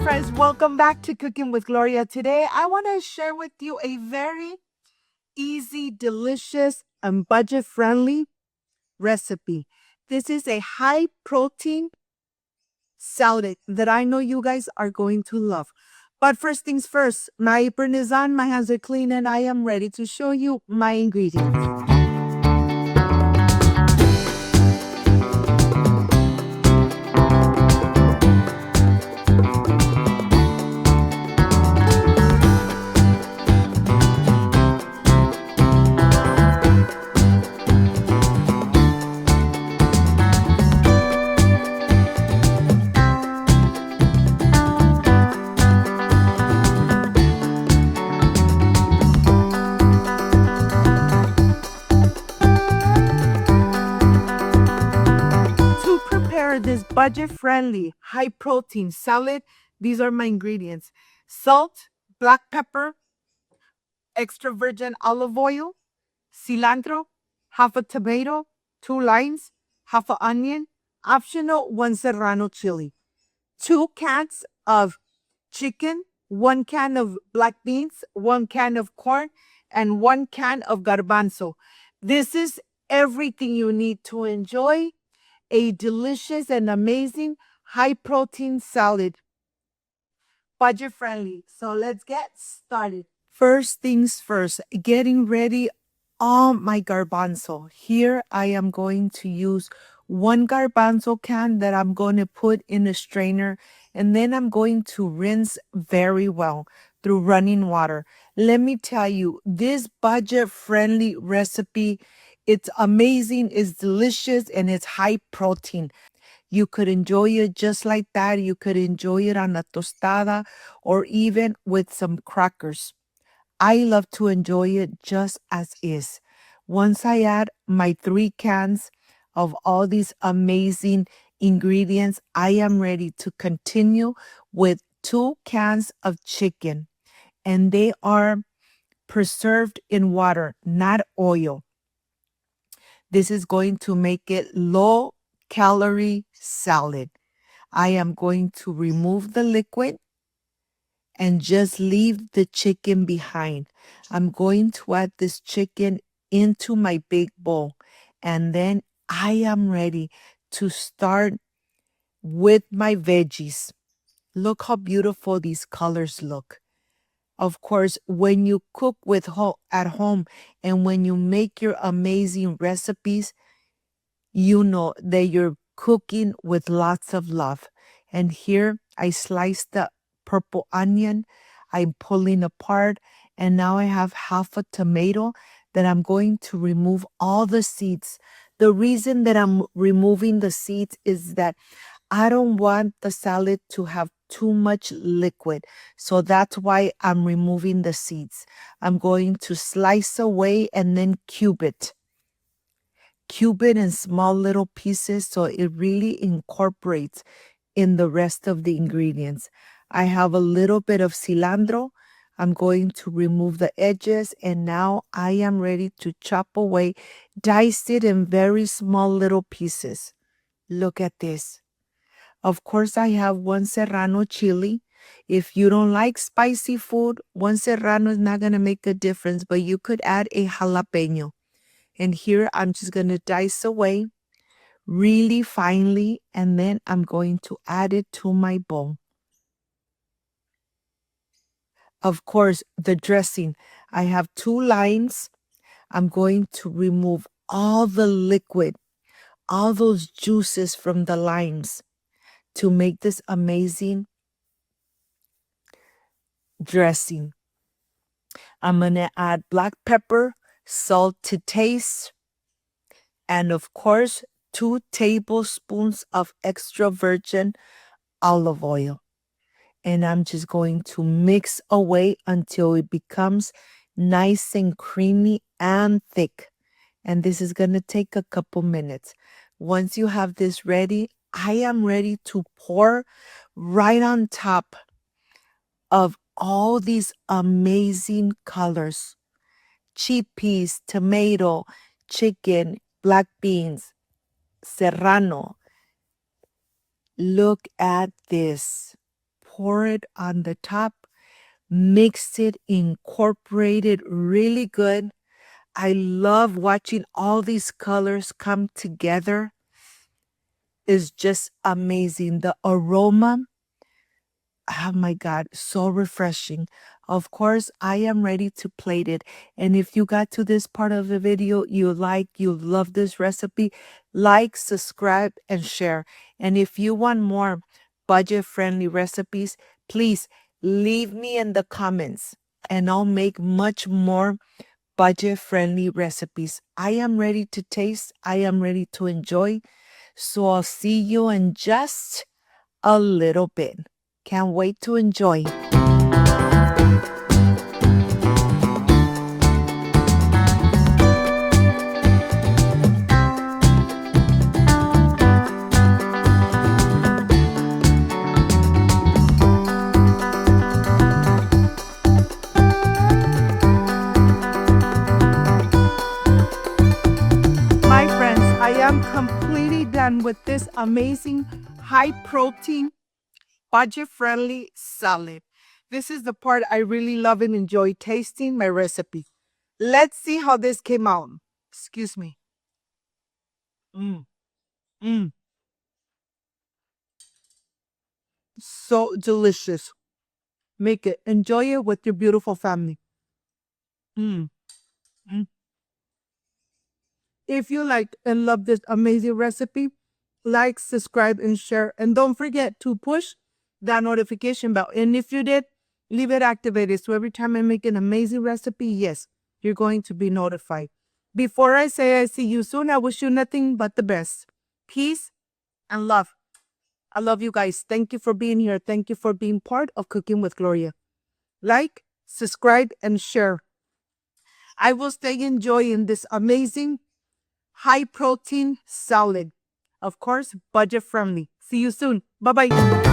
friends, welcome back to Cooking with Gloria. Today I want to share with you a very easy, delicious, and budget-friendly recipe. This is a high-protein salad that I know you guys are going to love. But first things first, my apron is on, my hands are clean, and I am ready to show you my ingredients. To prepare this budget-friendly, high-protein salad, these are my ingredients. Salt, black pepper, extra virgin olive oil, cilantro, half a tomato, 2 limes, half an onion, optional 1 serrano chili, 2 cans of chicken, 1 can of black beans, 1 can of corn, and 1 can of garbanzo. This is everything you need to enjoy a delicious and amazing high-protein salad. Budget-friendly. So let's get started. First things first, getting ready all my garbanzo. Here I am going to use 1 garbanzo can that I'm going to put in a strainer, and then I'm going to rinse very well through running water. Let me tell you, this budget-friendly recipe, it's amazing, it's delicious, and it's high protein. You could enjoy it just like that. You could enjoy it on a tostada or even with some crackers. I love to enjoy it just as is. Once I add my 3 cans of all these amazing ingredients, I am ready to continue with 2 cans of chicken. And they are preserved in water, not oil. This is going to make it low calorie salad. I am going to remove the liquid and just leave the chicken behind. I'm going to add this chicken into my big bowl, and then I am ready to start with my veggies. Look how beautiful these colors look. Of course, when you cook at home and when you make your amazing recipes, you know that you're cooking with lots of love. And here I sliced the purple onion. I'm pulling apart, and now I have half a tomato that I'm going to remove all the seeds. The reason that I'm removing the seeds is that I don't want the salad to have too much liquid. So that's why I'm removing the seeds. I'm going to slice away and then cube it in small little pieces so it really incorporates in the rest of the ingredients. I have a little bit of cilantro. I'm going to remove the edges, and now I am ready to chop away, dice it in very small little pieces. Look at this. Of course, I have 1 serrano chili. If you don't like spicy food, 1 serrano is not going to make a difference, but you could add a jalapeno. And here I'm just going to dice away really finely, and then I'm going to add it to my bowl. Of course, the dressing. I have 2 limes. I'm going to remove all the liquid, all those juices from the limes to make this amazing dressing. I'm going to add black pepper, salt to taste, and of course, 2 tablespoons of extra virgin olive oil. And I'm just going to mix away until it becomes nice and creamy and thick. And this is going to take a couple minutes. Once you have this ready, I am ready to pour right on top of all these amazing colors. Chickpeas, tomato, chicken, black beans, serrano. Look at this. pour it on the top, mix it, incorporate it really good. I love watching all these colors come together. Is just amazing. The aroma, oh my God, so refreshing. Of course, I am ready to plate it. And if you got to this part of the video, you love this recipe, like, subscribe, and share. And if you want more budget-friendly recipes, please leave me in the comments and I'll make much more budget-friendly recipes. I am ready to taste. I am ready to enjoy. So I'll see you in just a little bit. Can't wait to enjoy. My friends, I am completely done with this amazing high protein, budget friendly salad. This is the part I really love and enjoy tasting my recipe. Let's see how this came out. Excuse me. Mm, mm, so delicious. Make it. Enjoy it with your beautiful family. Mm, mm. If you like and love this amazing recipe, like, subscribe, and share. And don't forget to push that notification bell. And if you did, leave it activated. So every time I make an amazing recipe, yes, you're going to be notified. Before I say I see you soon, I wish you nothing but the best. Peace and love. I love you guys. Thank you for being here. Thank you for being part of Cooking with Gloria. Like, subscribe, and share. I will stay enjoying this amazing high protein salad. Of course, budget friendly. See you soon. Bye bye.